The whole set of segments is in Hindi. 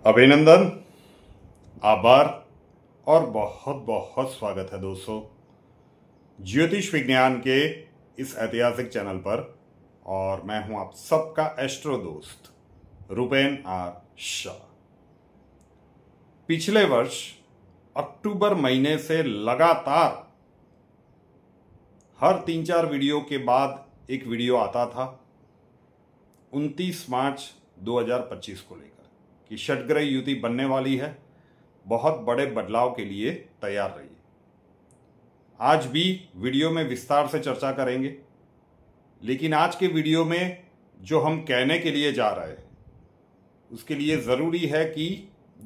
अभिनंदन, आभार और बहुत बहुत स्वागत है दोस्तों ज्योतिष विज्ञान के इस ऐतिहासिक चैनल पर। और मैं हूं आप सबका एस्ट्रो दोस्त रूपेन आर शाह। पिछले वर्ष अक्टूबर महीने से लगातार हर 3-4 वीडियो के बाद एक वीडियो आता था 29 मार्च 2025 को लेकर कि षटग्रह युति बनने वाली है, बहुत बड़े बदलाव के लिए तैयार रहिए। आज भी वीडियो में विस्तार से चर्चा करेंगे, लेकिन आज के वीडियो में जो हम कहने के लिए जा रहे हैं उसके लिए ज़रूरी है कि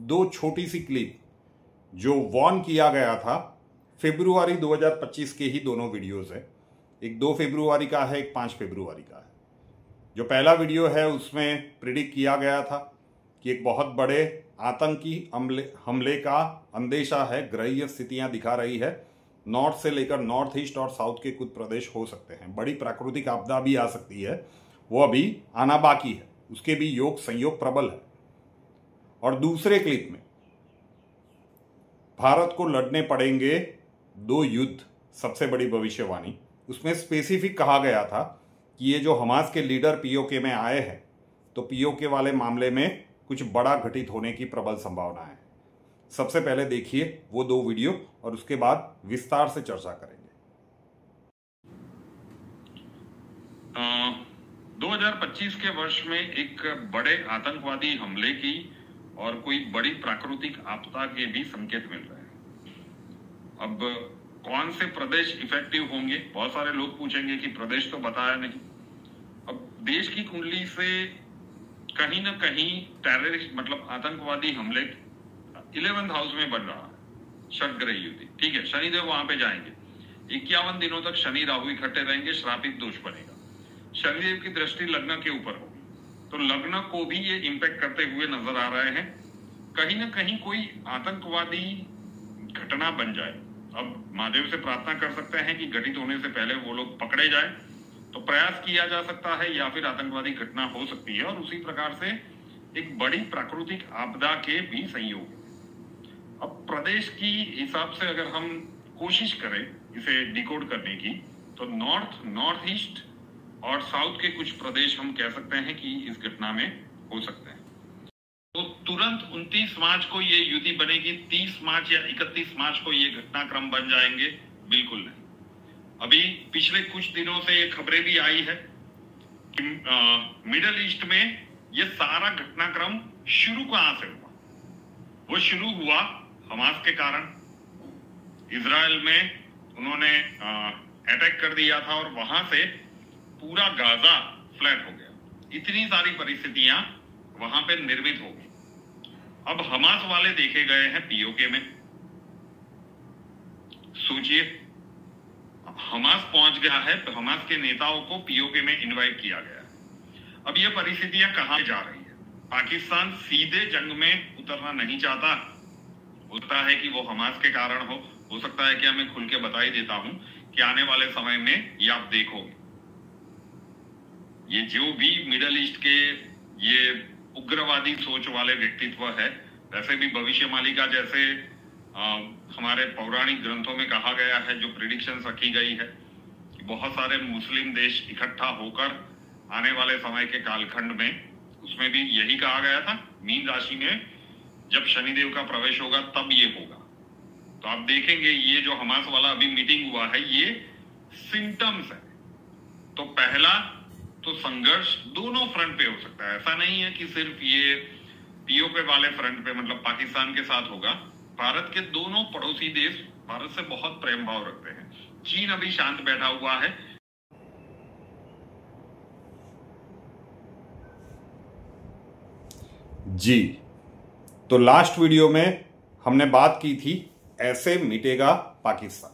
दो छोटी सी क्लिप जो वॉर्न किया गया था फरवरी 2025 के ही दोनों वीडियोस है। एक 2 फरवरी का है, एक 5 फरवरी का है। जो पहला वीडियो है उसमें प्रिडिक्ट किया गया था कि एक बहुत बड़े आतंकी हमले का अंदेशा है, ग्रहीय स्थितियां दिखा रही है। नॉर्थ से लेकर नॉर्थ ईस्ट और साउथ के कुछ प्रदेश हो सकते हैं, बड़ी प्राकृतिक आपदा भी आ सकती है, वो अभी आना बाकी है, उसके भी योग संयोग प्रबल है। और दूसरे क्लिप में भारत को लड़ने पड़ेंगे 2 युद्ध, सबसे बड़ी भविष्यवाणी। उसमें स्पेसिफिक कहा गया था कि ये जो हमास के लीडर पीओके में आए हैं तो पीओके वाले मामले में कुछ बड़ा घटित होने की प्रबल संभावना है। सबसे पहले देखिए वो 2 वीडियो और उसके बाद विस्तार से चर्चा करेंगे। 2025 के वर्ष में एक बड़े आतंकवादी हमले की और कोई बड़ी प्राकृतिक आपदा के भी संकेत मिल रहे हैं। अब कौन से प्रदेश इफेक्टिव होंगे, बहुत सारे लोग पूछेंगे कि प्रदेश तो बताया नहीं। अब देश की कुंडली से कहीं ना कहीं टेररिस्ट मतलब आतंकवादी हमले 11th हाउस में बन रहा है षटग्रह युति। ठीक है, शनिदेव वहां पे जाएंगे, 51 दिनों तक शनि राहु इकट्ठे रहेंगे, श्रापित दोष बनेगा। शनिदेव की दृष्टि लग्न के ऊपर होगी, तो लग्न को भी ये इंपैक्ट करते हुए नजर आ रहे हैं। कहीं ना कहीं कोई आतंकवादी घटना बन जाए। अब महादेव से प्रार्थना कर सकते हैं कि घटित होने से पहले वो लोग पकड़े जाए, तो प्रयास किया जा सकता है, या फिर आतंकवादी घटना हो सकती है। और उसी प्रकार से एक बड़ी प्राकृतिक आपदा के भी संयोग। अब प्रदेश की हिसाब से अगर हम कोशिश करें इसे डिकोड करने की, तो नॉर्थ ईस्ट और साउथ के कुछ प्रदेश हम कह सकते हैं कि इस घटना में हो सकते हैं। तो तुरंत 29 मार्च को ये युति बनेगी, 30 मार्च या 31 मार्च को ये घटनाक्रम बन जाएंगे? बिल्कुल नहीं। अभी पिछले कुछ दिनों से ये खबरें भी आई है कि मिडिल ईस्ट में ये सारा घटनाक्रम शुरू कहां से हुआ? वो शुरू हुआ हमास के कारण। इजराइल में उन्होंने अटैक कर दिया था और वहां से पूरा गाजा फ्लैट हो गया। इतनी सारी परिस्थितियां वहां पे निर्मित हो गई। अब हमास वाले देखे गए हैं पीओके में। सोचिए, हमास पहुंच गया है, तो हमास के नेताओं को पीओके में इनवाइट किया गया है। अब ये परिस्थितियां कहां जा रही है? पाकिस्तान सीधे जंग में उतरना नहीं चाहता। होता है कि वो हमास के कारण हो सकता है कि मैं खुल के बता ही देता हूं कि आने वाले समय में ये आप देखोगे, ये जो भी मिडिल ईस्ट के ये उग्रवादी सोच वाले व्यक्तित्व है, वैसे भी भविष्यवाणी का जैसे हमारे पौराणिक ग्रंथों में कहा गया है, जो प्रिडिक्शन रखी गई है कि बहुत सारे मुस्लिम देश इकट्ठा होकर आने वाले समय के कालखंड में, उसमें भी यही कहा गया था मीन राशि में जब शनिदेव का प्रवेश होगा तब ये होगा। तो आप देखेंगे ये जो हमास वाला अभी मीटिंग हुआ है, ये सिम्टम्स है। तो पहला तो संघर्ष दोनों फ्रंट पे हो सकता है। ऐसा नहीं है कि सिर्फ ये पीओके वाले फ्रंट पे मतलब पाकिस्तान के साथ होगा। भारत के दोनों पड़ोसी देश भारत से बहुत प्रेम भाव रखते हैं। चीन अभी शांत बैठा हुआ है। जी, तो लास्ट वीडियो में हमने बात की थी ऐसे मिटेगा पाकिस्तान।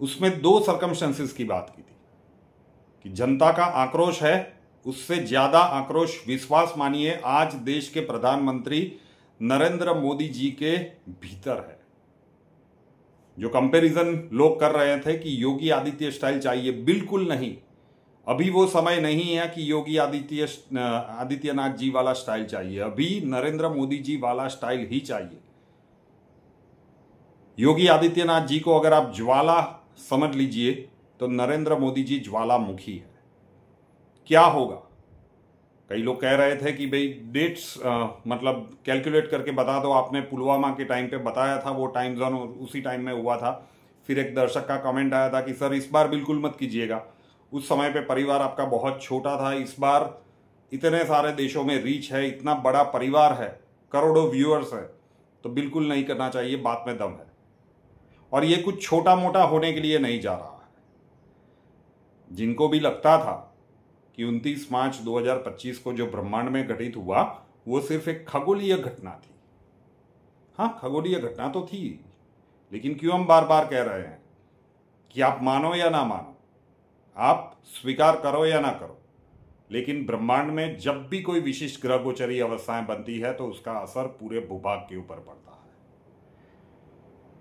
उसमें 2 सर्कमस्टेंसेस की बात की थी कि जनता का आक्रोश है, उससे ज्यादा आक्रोश, विश्वास मानिए, आज देश के प्रधानमंत्री नरेंद्र मोदी जी के भीतर है। जो कंपैरिजन लोग कर रहे थे कि योगी आदित्य स्टाइल चाहिए, बिल्कुल नहीं। अभी वो समय नहीं है कि योगी आदित्यनाथ जी वाला स्टाइल चाहिए, अभी नरेंद्र मोदी जी वाला स्टाइल ही चाहिए। योगी आदित्यनाथ जी को अगर आप ज्वाला समझ लीजिए तो नरेंद्र मोदी जी ज्वालामुखी है। क्या होगा? कई लोग कह रहे थे कि भाई डेट्स मतलब कैलकुलेट करके बता दो, आपने पुलवामा के टाइम पे बताया था, वो टाइम जोन उसी टाइम में हुआ था। फिर एक दर्शक का कमेंट आया था कि सर इस बार बिल्कुल मत कीजिएगा, उस समय पे परिवार आपका बहुत छोटा था, इस बार इतने सारे देशों में रीच है, इतना बड़ा परिवार है, करोड़ों व्यूअर्स है, तो बिल्कुल नहीं करना चाहिए, बात में दम है। और ये कुछ छोटा मोटा होने के लिए नहीं जा रहा है। जिनको भी लगता था कि 29 मार्च 2025 को जो ब्रह्मांड में घटित हुआ वो सिर्फ एक खगोलीय घटना थी, हाँ खगोलीय घटना तो थी, लेकिन क्यों हम बार बार कह रहे हैं कि आप मानो या ना मानो, आप स्वीकार करो या ना करो, लेकिन ब्रह्मांड में जब भी कोई विशिष्ट ग्रह गोचरीय अवस्थाएं बनती है तो उसका असर पूरे भूभाग के ऊपर पड़ता है।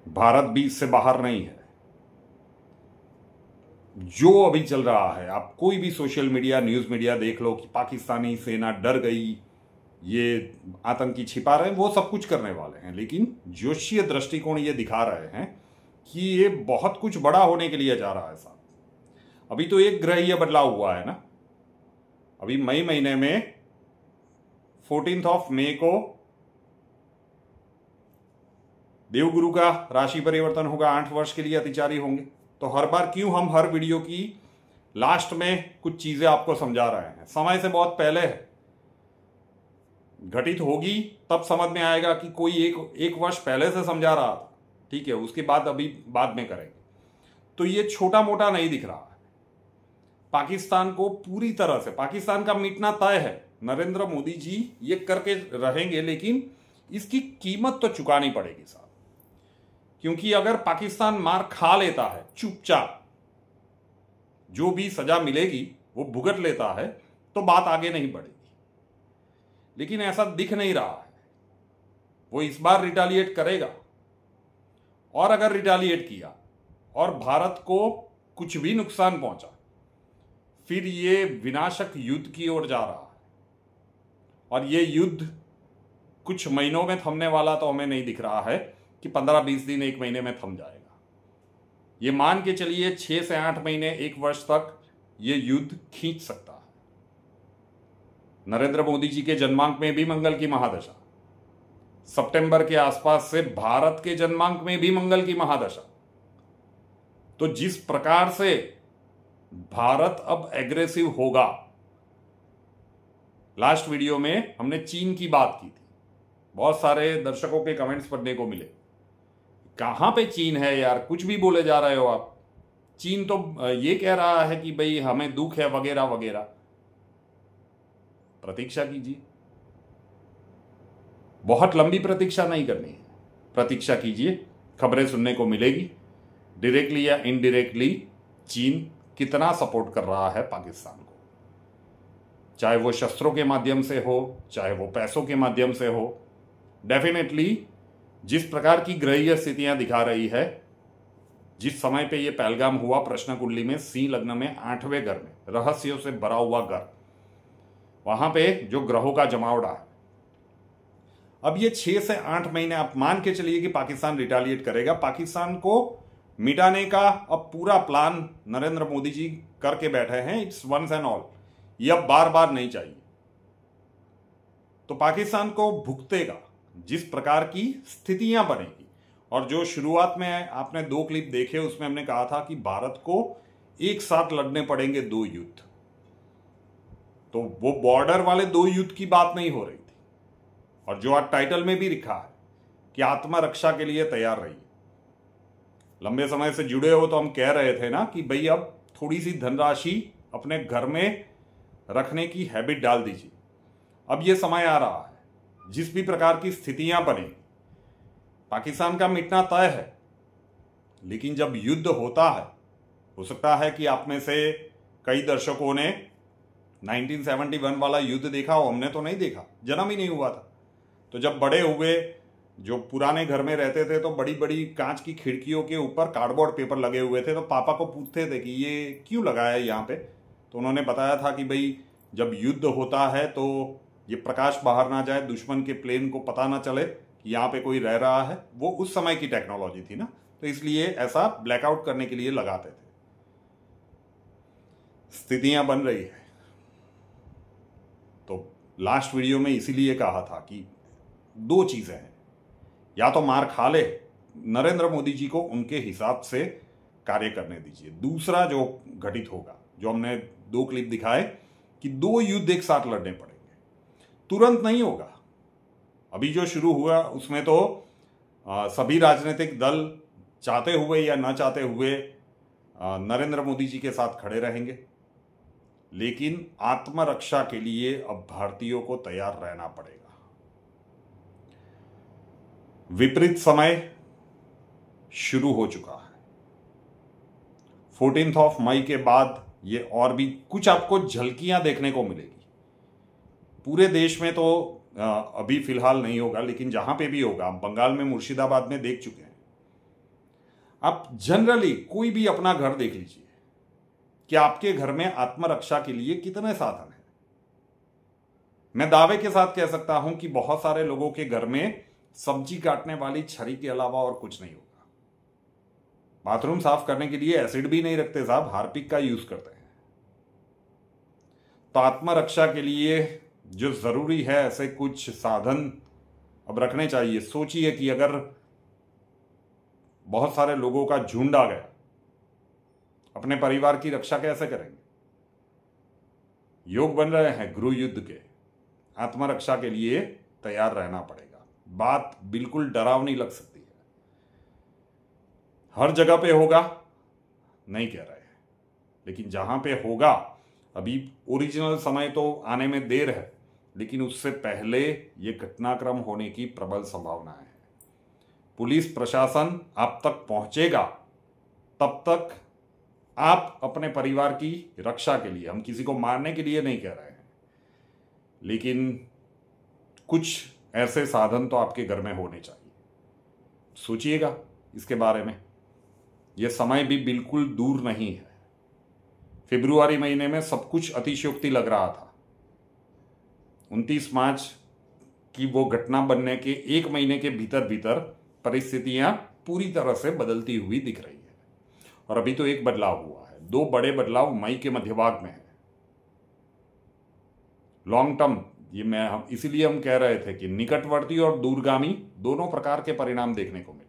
भारत भी इससे बाहर नहीं है। जो अभी चल रहा है, आप कोई भी सोशल मीडिया न्यूज मीडिया देख लो कि पाकिस्तानी सेना डर गई, ये आतंकी छिपा रहे हैं, वो सब कुछ करने वाले हैं, लेकिन ज्योतिषीय दृष्टिकोण ये दिखा रहे हैं कि ये बहुत कुछ बड़ा होने के लिए जा रहा है साहब। अभी तो एक ग्रहीय बदलाव हुआ है ना, अभी मई महीने में 14 मई को देवगुरु का राशि परिवर्तन होगा, 8 वर्ष के लिए अतिचारी होंगे। तो हर बार क्यों हम हर वीडियो की लास्ट में कुछ चीजें आपको समझा रहे हैं? समय से बहुत पहले है, घटित होगी तब समझ में आएगा कि कोई एक वर्ष पहले से समझा रहा था, ठीक है, उसके बाद अभी बाद में करेंगे। तो ये छोटा मोटा नहीं दिख रहा है। पाकिस्तान को पूरी तरह से, पाकिस्तान का मिटना तय है, नरेंद्र मोदी जी ये करके रहेंगे, लेकिन इसकी कीमत तो चुकानी पड़ेगी साहब। क्योंकि अगर पाकिस्तान मार खा लेता है चुपचाप, जो भी सजा मिलेगी वो भुगत लेता है, तो बात आगे नहीं बढ़ेगी, लेकिन ऐसा दिख नहीं रहा है। वो इस बार रिटालिएट करेगा, और अगर रिटालिएट किया और भारत को कुछ भी नुकसान पहुंचा, फिर ये विनाशक युद्ध की ओर जा रहा है। और ये युद्ध कुछ महीनों में थमने वाला तो हमें नहीं दिख रहा है कि 15-20 दिन, 1 महीने में थम जाएगा। ये मान के चलिए 6 से 8 महीने, 1 वर्ष तक ये युद्ध खींच सकता है। नरेंद्र मोदी जी के जन्मांक में भी मंगल की महादशा, सितंबर के आसपास से भारत के जन्मांक में भी मंगल की महादशा। तो जिस प्रकार से भारत अब एग्रेसिव होगा, लास्ट वीडियो में हमने चीन की बात की थी, बहुत सारे दर्शकों के कमेंट्स पढ़ने को मिले, कहां पे चीन है यार, कुछ भी बोले जा रहे हो आप, चीन तो ये कह रहा है कि भाई हमें दुख है वगैरह वगैरह। प्रतीक्षा कीजिए, बहुत लंबी प्रतीक्षा नहीं करनी है, प्रतीक्षा कीजिए, खबरें सुनने को मिलेगी। डायरेक्टली या इनडायरेक्टली चीन कितना सपोर्ट कर रहा है पाकिस्तान को, चाहे वो शस्त्रों के माध्यम से हो, चाहे वो पैसों के माध्यम से हो। डेफिनेटली जिस प्रकार की ग्रहीय स्थितियां दिखा रही है, जिस समय पे ये पहलगाम हुआ प्रश्न कुंडली में, सिंह लग्न में 8वें घर में, रहस्यों से भरा हुआ घर, वहां पे जो ग्रहों का जमावड़ा है, अब ये 6 से 8 महीने आप मान के चलिए कि पाकिस्तान रिटालिएट करेगा। पाकिस्तान को मिटाने का अब पूरा प्लान नरेंद्र मोदी जी करके बैठे हैं, इट्स वंस एंड ऑल, ये अब बार बार नहीं चाहिए। तो पाकिस्तान को भुगतेगा जिस प्रकार की स्थितियां बनेगी। और जो शुरुआत में आपने 2 क्लिप देखे, उसमें हमने कहा था कि भारत को एक साथ लड़ने पड़ेंगे 2 युद्ध, तो वो बॉर्डर वाले 2 युद्ध की बात नहीं हो रही थी। और जो आज टाइटल में भी लिखा है कि आत्मरक्षा के लिए तैयार रहिए। लंबे समय से जुड़े हो तो हम कह रहे थे ना कि भाई अब थोड़ी सी धनराशि अपने घर में रखने की हैबिट डाल दीजिए। अब यह समय आ रहा है, जिस भी प्रकार की स्थितियां बने, पाकिस्तान का मिटना तय है, लेकिन जब युद्ध होता है, हो सकता है कि आप में से कई दर्शकों ने 1971 वाला युद्ध देखा हो, हमने तो नहीं देखा, जन्म ही नहीं हुआ था। तो जब बड़े हुए, जो पुराने घर में रहते थे, तो बड़ी बड़ी कांच की खिड़कियों के ऊपर कार्डबोर्ड पेपर लगे हुए थे, तो पापा को पूछते थे कि ये क्यों लगाया है यहाँ पे, तो तो उन्होंने बताया था कि भाई जब युद्ध होता है तो ये प्रकाश बाहर ना जाए, दुश्मन के प्लेन को पता ना चले कि यहाँ पे कोई रह रहा है। वो उस समय की टेक्नोलॉजी थी ना, तो इसलिए ऐसा ब्लैकआउट करने के लिए लगाते थे। स्थितियां बन रही है। तो लास्ट वीडियो में इसीलिए कहा था कि दो चीजें हैं, या तो मार खा ले, नरेंद्र मोदी जी को उनके हिसाब से कार्य करने दीजिए। दूसरा जो घटित होगा, जो हमने 2 क्लिप दिखाए कि 2 युद्ध एक साथ लड़ने पड़ेंगे, तुरंत नहीं होगा। अभी जो शुरू हुआ उसमें तो सभी राजनीतिक दल चाहते हुए या ना चाहते हुए नरेंद्र मोदी जी के साथ खड़े रहेंगे, लेकिन आत्मरक्षा के लिए अब भारतीयों को तैयार रहना पड़ेगा। विपरीत समय शुरू हो चुका है। 14 मई के बाद ये और भी कुछ आपको झलकियां देखने को मिलेगी। पूरे देश में तो अभी फिलहाल नहीं होगा, लेकिन जहां पे भी होगा, बंगाल में मुर्शिदाबाद में देख चुके हैं। आप जनरली कोई भी अपना घर देख लीजिए कि आपके घर में आत्मरक्षा के लिए कितने साधन हैं। मैं दावे के साथ कह सकता हूं कि बहुत सारे लोगों के घर में सब्जी काटने वाली छरी के अलावा और कुछ नहीं होगा। बाथरूम साफ करने के लिए एसिड भी नहीं रखते साहब, हार्पिक का यूज करते हैं। तो आत्मरक्षा के लिए जो जरूरी है, ऐसे कुछ साधन अब रखने चाहिए। सोचिए कि अगर बहुत सारे लोगों का झुंड आ गया, अपने परिवार की रक्षा कैसे करेंगे? योग बन रहे हैं गृह युद्ध के, आत्मरक्षा के लिए तैयार रहना पड़ेगा। बात बिल्कुल डरावनी लग सकती है, हर जगह पे होगा नहीं कह रहे हैं, लेकिन जहां पे होगा, अभी ओरिजिनल समय तो आने में देर है, लेकिन उससे पहले ये घटनाक्रम होने की प्रबल संभावना है। पुलिस प्रशासन आप तक पहुंचेगा, तब तक आप अपने परिवार की रक्षा के लिए, हम किसी को मारने के लिए नहीं कह रहे हैं, लेकिन कुछ ऐसे साधन तो आपके घर में होने चाहिए। सोचिएगा इसके बारे में। यह समय भी बिल्कुल दूर नहीं है। फरवरी महीने में सब कुछ अतिशयोक्ति लग रहा था। 29 मार्च की वो घटना बनने के 1 महीने के भीतर भीतर परिस्थितियां पूरी तरह से बदलती हुई दिख रही है। और अभी तो एक बदलाव हुआ है, 2 बड़े बदलाव मई के मध्य भाग में है। लॉन्ग टर्म, ये इसीलिए हम कह रहे थे कि निकटवर्ती और दूरगामी दोनों प्रकार के परिणाम देखने को मिलेंगे।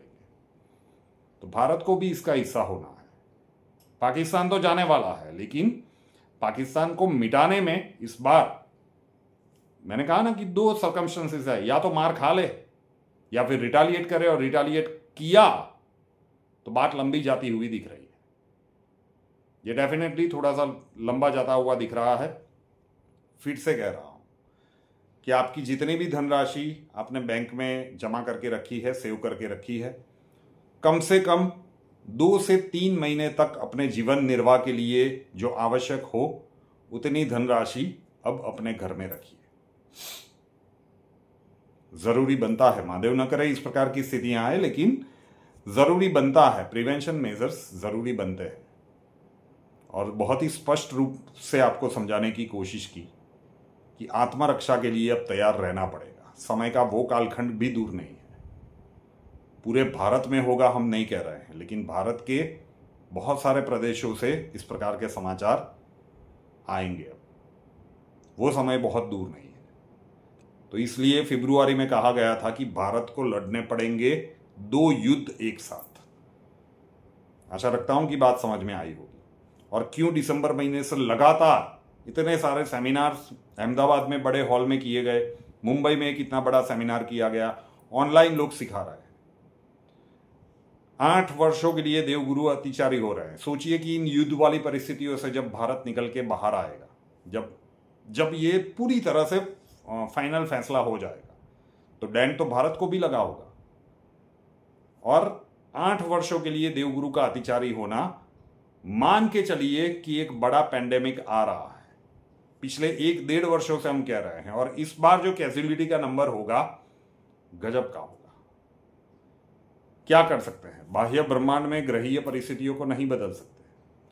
तो भारत को भी इसका हिस्सा होना है। पाकिस्तान तो जाने वाला है, लेकिन पाकिस्तान को मिटाने में इस बार मैंने कहा ना कि 2 सर्कमस्टेंसेस है, या तो मार खा ले या फिर रिटालिएट करे, और रिटालिएट किया तो बात लंबी जाती हुई दिख रही है। ये डेफिनेटली थोड़ा सा लंबा जाता हुआ दिख रहा है। फिर से कह रहा हूं कि आपकी जितनी भी धनराशि आपने बैंक में जमा करके रखी है, सेव करके रखी है, कम से कम 2 से 3 महीने तक अपने जीवन निर्वाह के लिए जो आवश्यक हो, उतनी धनराशि अब अपने घर में रखिए। जरूरी बनता है, महादेव न करे इस प्रकार की स्थितियां आए, लेकिन जरूरी बनता है, प्रिवेंशन मेजर्स जरूरी बनते हैं। और बहुत ही स्पष्ट रूप से आपको समझाने की कोशिश की कि आत्मरक्षा के लिए अब तैयार रहना पड़ेगा। समय का वो कालखंड भी दूर नहीं है। पूरे भारत में होगा हम नहीं कह रहे हैं, लेकिन भारत के बहुत सारे प्रदेशों से इस प्रकार के समाचार आएंगे। अब वो समय बहुत दूर नहीं है। तो इसलिए फरवरी में कहा गया था कि भारत को लड़ने पड़ेंगे 2 युद्ध एक साथ। आशा रखता हूं कि बात समझ में आई होगी। और क्यों दिसंबर महीने से लगातार इतने सारे सेमिनार्स अहमदाबाद में बड़े हॉल में किए गए, मुंबई में एक इतना बड़ा सेमिनार किया गया, ऑनलाइन लोग सिखा रहे हैं। 8 वर्षों के लिए देवगुरु अतिचारी हो रहे हैं। सोचिए कि इन युद्ध वाली परिस्थितियों से जब भारत निकल के बाहर आएगा, जब ये पूरी तरह से फाइनल फैसला हो जाएगा, तो डैंड तो भारत को भी लगा होगा। और 8 वर्षों के लिए देवगुरु का अतिचारी होना, मान के चलिए कि एक बड़ा पेंडेमिक आ रहा है। पिछले 1-1.5 वर्षों से हम कह रहे हैं, और इस बार जो कैजुअलिटी का नंबर होगा गजब का होगा। क्या कर सकते हैं? बाह्य ब्रह्मांड में ग्रहीय परिस्थितियों को नहीं बदल सकते,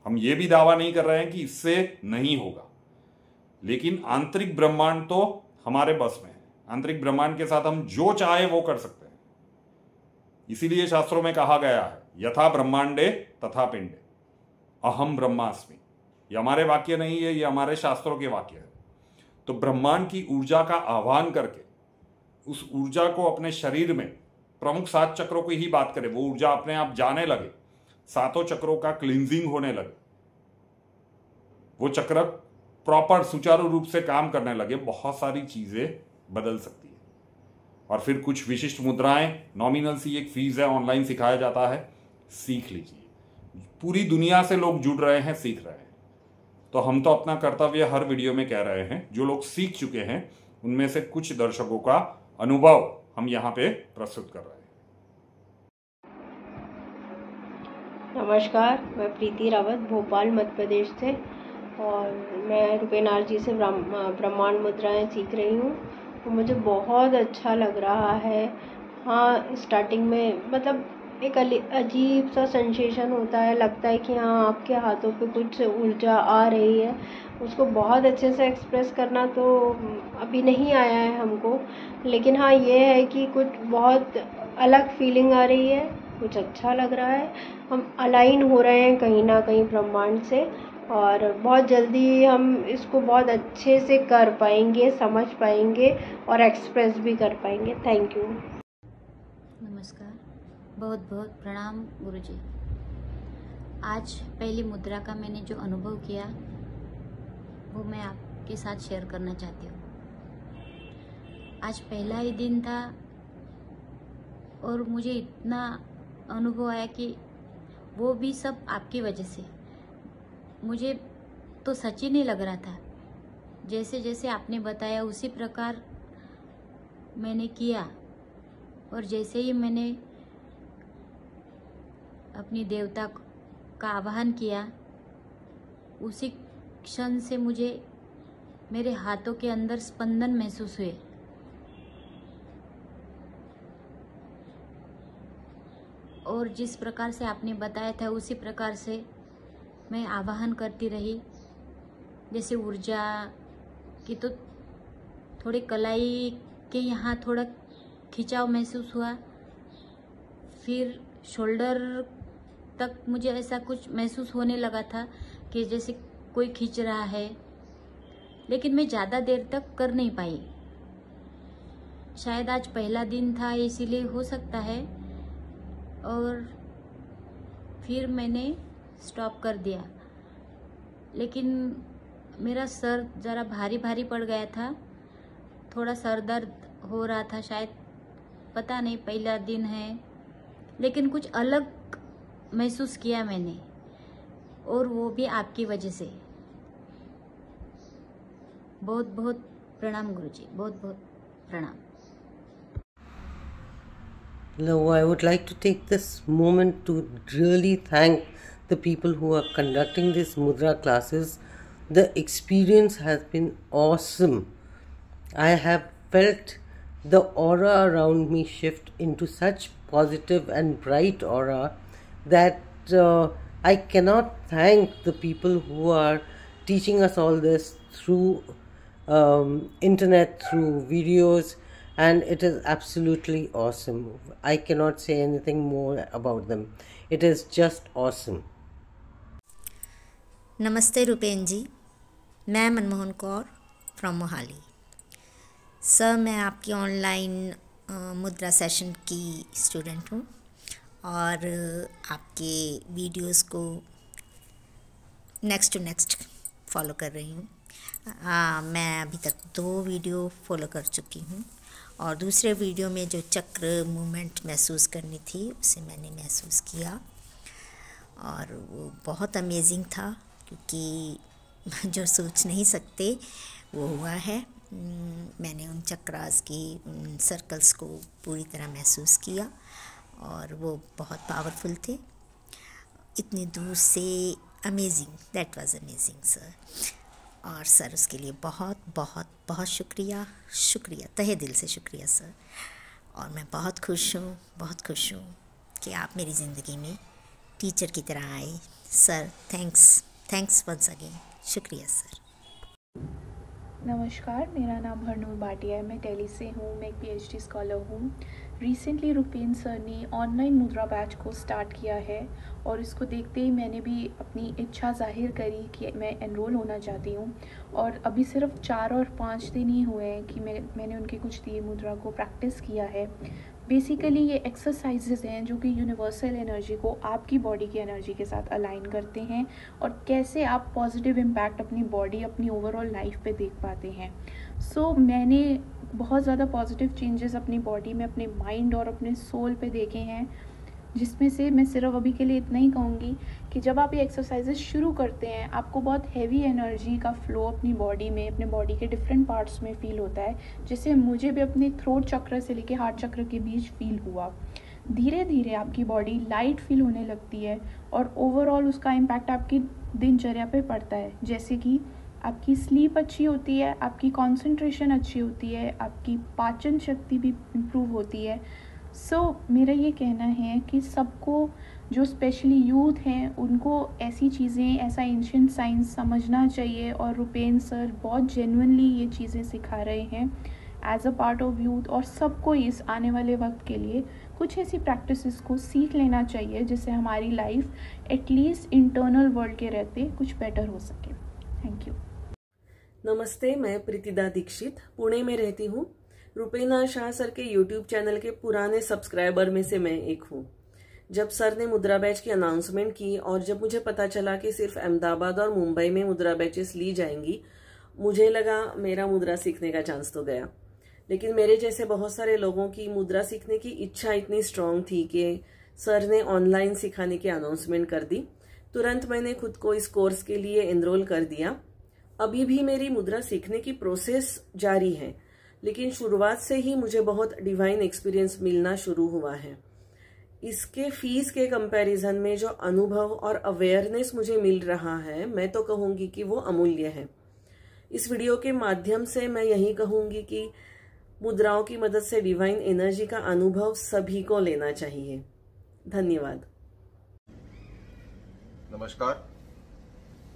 हम ये भी दावा नहीं कर रहे हैं कि इससे नहीं होगा, लेकिन आंतरिक ब्रह्मांड तो हमारे बस में है। आंतरिक ब्रह्मांड के साथ हम जो चाहे वो कर सकते हैं। इसीलिए शास्त्रों में कहा गया है, यथा ब्रह्मांडे तथा पिंडे अहम ब्रह्मास्मि। ये हमारे वाक्य नहीं है, ये हमारे शास्त्रों के वाक्य है। तो ब्रह्मांड की ऊर्जा का आह्वान करके उस ऊर्जा को अपने शरीर में, प्रमुख 7 चक्रों की ही बात करें, वो ऊर्जा अपने आप जाने लगे, 7 चक्रों का क्लींजिंग होने लगे, वो चक्र प्रॉपर सुचारू रूप से काम करने लगे, बहुत सारी चीजें बदल सकती है। और फिर कुछ विशिष्ट मुद्राएं, नॉमिनल सी एक फीस है, ऑनलाइन सिखाया जाता है, सीख लीजिए। पूरी दुनिया से लोग जुड़ रहे हैं, सीख रहे हैं। तो हम तो अपना कर्तव्य हर वीडियो में कह रहे हैं। जो लोग सीख चुके हैं उनमें से कुछ दर्शकों का अनुभव हम यहाँ पे प्रस्तुत कर रहे हैं। नमस्कार, मैं प्रीति रावत भोपाल मध्य प्रदेश से, और मैं रुपेनार जी से ब्रह्मांड मुद्राएं सीख रही हूँ। तो मुझे बहुत अच्छा लग रहा है। हाँ, स्टार्टिंग में मतलब एक अजीब सा सेंसेशन होता है, लगता है कि हाँ आपके हाथों पे कुछ ऊर्जा आ रही है। उसको बहुत अच्छे से एक्सप्रेस करना तो अभी नहीं आया है हमको, लेकिन हाँ ये है कि कुछ बहुत अलग फीलिंग आ रही है, कुछ अच्छा लग रहा है। हम अलाइन हो रहे हैं कहीं ना कहीं ब्रह्मांड से, और बहुत जल्दी हम इसको बहुत अच्छे से कर पाएंगे, समझ पाएंगे और एक्सप्रेस भी कर पाएंगे। Thank you. नमस्कार, बहुत बहुत प्रणाम गुरुजी। आज पहली मुद्रा का मैंने जो अनुभव किया वो मैं आपके साथ शेयर करना चाहती हूँ। आज पहला ही दिन था और मुझे इतना अनुभव आया कि वो भी सब आपकी वजह से। मुझे तो सच ही नहीं लग रहा था। जैसे जैसे आपने बताया उसी प्रकार मैंने किया, और जैसे ही मैंने अपनी देवता का आवाहन किया, उसी क्षण से मुझे मेरे हाथों के अंदर स्पंदन महसूस हुए। और जिस प्रकार से आपने बताया था उसी प्रकार से मैं आवाहन करती रही। जैसे ऊर्जा की तो थोड़ी कलाई के यहाँ थोड़ा खिंचाव महसूस हुआ, फिर शोल्डर तक मुझे ऐसा कुछ महसूस होने लगा था कि जैसे कोई खींच रहा है, लेकिन मैं ज़्यादा देर तक कर नहीं पाई। शायद आज पहला दिन था इसीलिए हो सकता है, और फिर मैंने स्टॉप कर दिया। लेकिन मेरा सर ज़रा भारी भारी पड़ गया था, थोड़ा सर दर्द हो रहा था, शायद पता नहीं पहला दिन है, लेकिन कुछ अलग महसूस किया मैंने, और वो भी आपकी वजह से। बहुत बहुत प्रणाम गुरुजी, बहुत बहुत प्रणाम। Now, I would like to take this moment to really thank the people who are conducting these mudra classes. The experience has been awesome. I have felt the aura around me shift into such positive and bright aura that I cannot thank the people who are teaching us all this through internet, through videos, and it is absolutely awesome. I cannot say anything more about them. It is just awesome. नमस्ते रूपेन जी, मैं मनमोहन कौर फ्रॉम मोहाली। सर, मैं आपकी ऑनलाइन मुद्रा सेशन की स्टूडेंट हूँ और आपके वीडियोस को नेक्स्ट टू नेक्स्ट फॉलो कर रही हूँ। मैं अभी तक 2 वीडियो फॉलो कर चुकी हूँ, और दूसरे वीडियो में जो चक्र मूवमेंट महसूस करनी थी उसे मैंने महसूस किया, और वो बहुत अमेजिंग था, क्योंकि जो सोच नहीं सकते वो हुआ है। मैंने उन चक्रास की, उन सर्कल्स को पूरी तरह महसूस किया, और वो बहुत पावरफुल थे, इतनी दूर से। Amazing, that was amazing sir. और सर उसके लिए बहुत बहुत बहुत शुक्रिया, तहे दिल से शुक्रिया सर। और मैं बहुत खुश हूँ कि आप मेरी ज़िंदगी में टीचर की तरह आए, सर थैंक्स वंस अगेन, शुक्रिया सर। नमस्कार, मेरा नाम हरनूर भाटिया है, मैं दिल्ली से हूँ, मैं एक पीएचडी स्कॉलर हूँ। रिसेंटली रुपेन सर ने ऑनलाइन मुद्रा बैच को स्टार्ट किया है और इसको देखते ही मैंने भी अपनी इच्छा जाहिर करी कि मैं एनरोल होना चाहती हूँ। और अभी सिर्फ 4 और 5 दिन ही हुए हैं कि मैंने उनके कुछ दिए मुद्रा को प्रैक्टिस किया है। बेसिकली ये एक्सरसाइजेज हैं जो कि यूनिवर्सल एनर्जी को आपकी बॉडी की एनर्जी के साथ अलाइन करते हैं और कैसे आप पॉजिटिव इम्पैक्ट अपनी बॉडी, अपनी ओवरऑल लाइफ पे देख पाते हैं। सो मैंने बहुत ज़्यादा पॉजिटिव चेंजेस अपनी बॉडी में, अपने माइंड और अपने सोल पे देखे हैं, जिसमें से मैं सिर्फ अभी के लिए इतना ही कहूँगी कि जब आप ये एक्सरसाइजेस शुरू करते हैं आपको बहुत हैवी एनर्जी का फ्लो अपनी बॉडी में, अपने बॉडी के डिफरेंट पार्ट्स में फ़ील होता है, जिससे मुझे भी अपने थ्रोट चक्र से लेके हार्ट चक्र के बीच फ़ील हुआ। धीरे धीरे आपकी बॉडी लाइट फील होने लगती है और ओवरऑल उसका इम्पैक्ट आपकी दिनचर्या पे पड़ता है, जैसे कि आपकी स्लीप अच्छी होती है, आपकी कंसंट्रेशन अच्छी होती है, आपकी पाचन शक्ति भी इम्प्रूव होती है। मेरा ये कहना है कि सबको, जो स्पेशली यूथ हैं, उनको ऐसी चीज़ें, ऐसा एंशिएंट साइंस समझना चाहिए और रुपेन सर बहुत जेन्युइनली ये चीज़ें सिखा रहे हैं as a part of youth. और सबको इस आने वाले वक्त के लिए कुछ ऐसी प्रैक्टिसेस को सीख लेना चाहिए जिससे हमारी लाइफ एटलीस्ट इंटरनल वर्ल्ड के रहते कुछ बेटर हो सके। Thank you. नमस्ते, मैं प्रीतिदा दीक्षित पुणे में रहती हूँ। रुपेन शाह सर के यूट्यूब चैनल के पुराने सब्सक्राइबर में से मैं एक हूँ। जब सर ने मुद्रा बैच की अनाउंसमेंट की और जब मुझे पता चला कि सिर्फ अहमदाबाद और मुंबई में मुद्रा बैचेस ली जाएंगी, मुझे लगा मेरा मुद्रा सीखने का चांस तो गया। लेकिन मेरे जैसे बहुत सारे लोगों की मुद्रा सीखने की इच्छा इतनी स्ट्रांग थी कि सर ने ऑनलाइन सिखाने की अनाउंसमेंट कर दी। तुरंत मैंने खुद को इस कोर्स के लिए एनरोल कर दिया। अभी भी मेरी मुद्रा सीखने की प्रोसेस जारी है, लेकिन शुरुआत से ही मुझे बहुत डिवाइन एक्सपीरियंस मिलना शुरू हुआ है। इसके फीस के कंपैरिजन में जो अनुभव और अवेयरनेस मुझे मिल रहा है, मैं तो कहूंगी कि वो अमूल्य है। इस वीडियो के माध्यम से मैं यही कहूंगी कि मुद्राओं की मदद से डिवाइन एनर्जी का अनुभव सभी को लेना चाहिए। धन्यवाद। नमस्कार,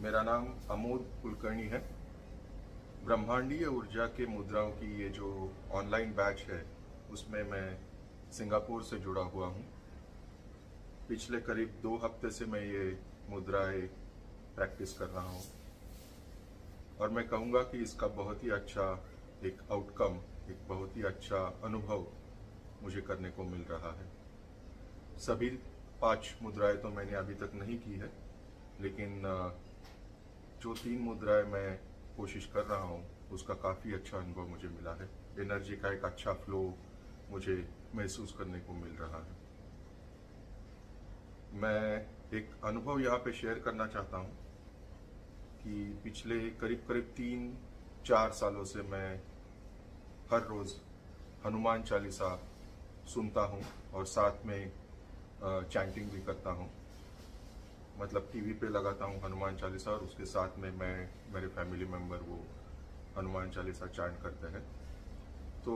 मेरा नाम अमोद कुलकर्णी है। ब्रह्मांडीय ऊर्जा के मुद्राओं की ये जो ऑनलाइन बैच है उसमें मैं सिंगापुर से जुड़ा हुआ हूँ। पिछले करीब 2 हफ्ते से मैं ये मुद्राएं प्रैक्टिस कर रहा हूँ और मैं कहूँगा कि इसका बहुत ही अच्छा एक आउटकम, एक बहुत ही अच्छा अनुभव मुझे करने को मिल रहा है। सभी 5 मुद्राएं तो मैंने अभी तक नहीं की है, लेकिन जो 3 मुद्राएं मैं कोशिश कर रहा हूँ उसका काफ़ी अच्छा अनुभव मुझे मिला है। एनर्जी का एक अच्छा फ्लो मुझे महसूस करने को मिल रहा है। मैं एक अनुभव यहाँ पे शेयर करना चाहता हूँ कि पिछले करीब 3-4 सालों से मैं हर रोज़ हनुमान चालीसा सुनता हूँ और साथ में चैंटिंग भी करता हूँ। मतलब टीवी पे लगाता हूँ हनुमान चालीसा और उसके साथ में मैं, मेरे फैमिली मेंबर वो हनुमान चालीसा चैंट करते हैं। तो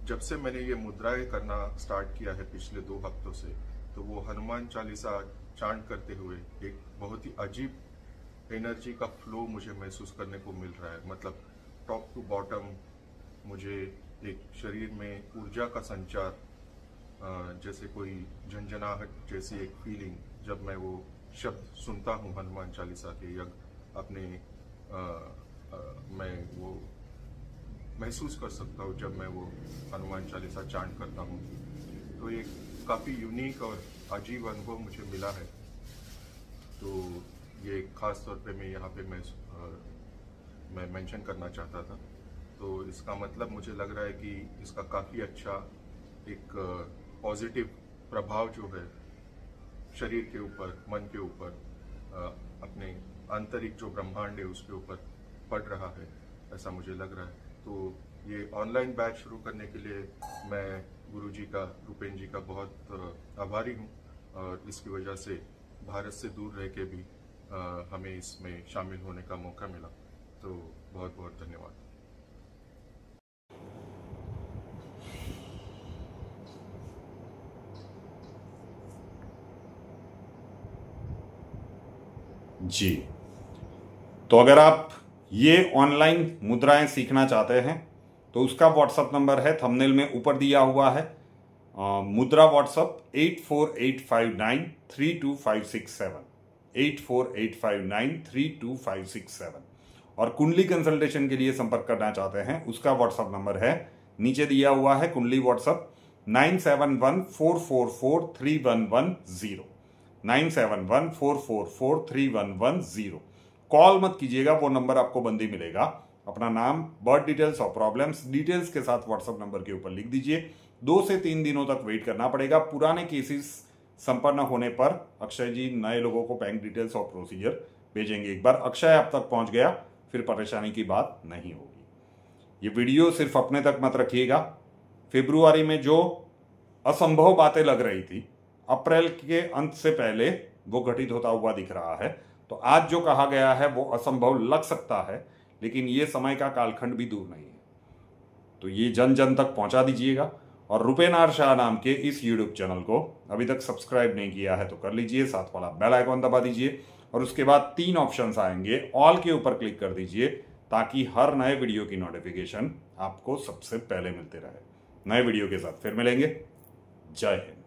जब से मैंने ये मुद्राएं करना स्टार्ट किया है पिछले 2 हफ्तों से, तो वो हनुमान चालीसा चैंट करते हुए एक बहुत ही अजीब एनर्जी का फ्लो मुझे महसूस करने को मिल रहा है। मतलब टॉप टू बॉटम मुझे एक शरीर में ऊर्जा का संचार, जैसे कोई झंझनाहट जैसी एक फीलिंग जब मैं वो शब्द सुनता हूँ हनुमान चालीसा के, या अपने मैं वो महसूस कर सकता हूँ जब मैं वो हनुमान चालीसा चैंट करता हूँ। तो ये काफ़ी यूनिक और अजीब अनुभव मुझे मिला है। तो ये खास तौर पे मैं यहाँ पे मैं मेंशन करना चाहता था। तो इसका मतलब मुझे लग रहा है कि इसका काफ़ी अच्छा एक पॉजिटिव प्रभाव जो है शरीर के ऊपर, मन के ऊपर, अपने आंतरिक जो ब्रह्मांड है उसके ऊपर पड़ रहा है, ऐसा मुझे लग रहा है। तो ये ऑनलाइन बैच शुरू करने के लिए मैं गुरुजी का, रुपेन जी का बहुत आभारी हूँ और इसकी वजह से भारत से दूर रह के भी हमें इसमें शामिल होने का मौका मिला। तो बहुत बहुत धन्यवाद। जी, तो अगर आप ये ऑनलाइन मुद्राएं सीखना चाहते हैं तो उसका व्हाट्सएप नंबर है थंबनेल में ऊपर दिया हुआ है। मुद्रा व्हाट्सएप 8485932567 8485932567। और कुंडली कंसल्टेशन के लिए संपर्क करना चाहते हैं उसका व्हाट्सएप नंबर है नीचे दिया हुआ है। कुंडली व्हाट्सएप 9714443110 9714443110। कॉल मत कीजिएगा, वो नंबर आपको बंद ही मिलेगा। अपना नाम, बर्थ डिटेल्स और प्रॉब्लम्स डिटेल्स के साथ व्हाट्सएप नंबर के ऊपर लिख दीजिए। 2 से 3 दिनों तक वेट करना पड़ेगा। पुराने केसेस संपन्न होने पर अक्षय जी नए लोगों को बैंक डिटेल्स और प्रोसीजर भेजेंगे। एक बार अक्षय आप तक पहुंच गया फिर परेशानी की बात नहीं होगी। ये वीडियो सिर्फ अपने तक मत रखिएगा। फरवरी में जो असंभव बातें लग रही थी, अप्रैल के अंत से पहले वो घटित होता हुआ दिख रहा है। तो आज जो कहा गया है वो असंभव लग सकता है, लेकिन ये समय का कालखंड भी दूर नहीं है। तो ये जन जन तक पहुंचा दीजिएगा। और रुपेनार शाह नाम के इस यूट्यूब चैनल को अभी तक सब्सक्राइब नहीं किया है तो कर लीजिए, साथ वाला बेल आइकॉन दबा दीजिए और उसके बाद 3 ऑप्शंस आएंगे, ऑल के ऊपर क्लिक कर दीजिए ताकि हर नए वीडियो की नोटिफिकेशन आपको सबसे पहले मिलते रहे। नए वीडियो के साथ फिर मिलेंगे। जय हिंद।